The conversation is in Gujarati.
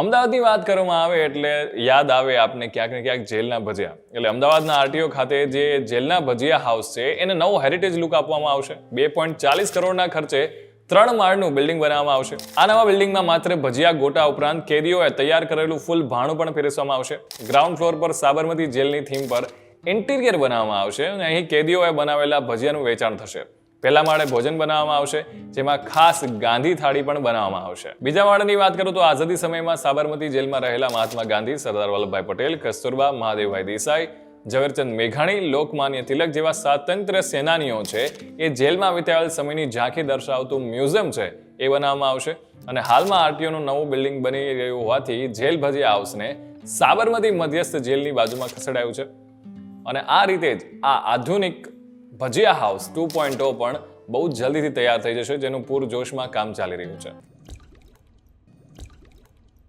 અમદાવાદની વાત કરવામાં આવે એટલે યાદ આવે આપને ક્યાંક ને ક્યાંક જેલના ભજીયા. એટલે અમદાવાદના આરટીઓ ખાતે જે જેલના ભજીયા હાઉસ છે એને નવો હેરિટેજ લુક આપવામાં આવશે. 2.40 કરોડના ખર્ચે 3 માળનું બિલ્ડિંગ બનાવવામાં આવશે. આ નવા બિલ્ડિંગમાં માત્ર ભજીયા ગોટા ઉપરાંત કેદીઓએ તૈયાર કરેલું ફૂલ ભાણું પણ પીરસવામાં આવશે. ગ્રાઉન્ડ ફ્લોર પર સાબરમતી જેલની થીમ પર ઇન્ટિરિયર બનાવવામાં આવશે અને અહીં કેદીઓએ બનાવેલા ભજીયાનું વેચાણ થશે. પહેલા માળે ભોજન બનાવવામાં આવશે, જેમાં ખાસ ગાંધી થાળી પણ બનાવવામાં આવશે. બીજા માળની વાત કરું તો આઝાદી સમયમાં સાબરમતી જેલમાં રહેલા મહાત્મા ગાંધી, સરદાર વલ્લભભાઈ પટેલ, કસ્તુરબા, મહાદેવભાઈ દેસાઈ, ઝવેરચંદ મેઘાણી, લોકમાન્ય તિલક જેવા સ્વાતંત્ર્ય સેનાનીઓ છે એ જેલમાં વિતાવેલ સમયની ઝાંખી દર્શાવતું મ્યુઝિયમ છે એ બનાવવામાં આવશે. અને હાલમાં આરટીઓનું નવું બિલ્ડિંગ બની રહ્યું હોવાથી જેલ ભજીયા હાઉસને સાબરમતી મધ્યસ્થ જેલની બાજુમાં ખસેડાયું છે. અને આ રીતે જ આ આધુનિક ભજીયા હાઉસ 2.0 પણ બહુ જલ્દીથી તૈયાર થઈ જશે, જેનું પૂરજોશમાં કામ ચાલી રહ્યું છે.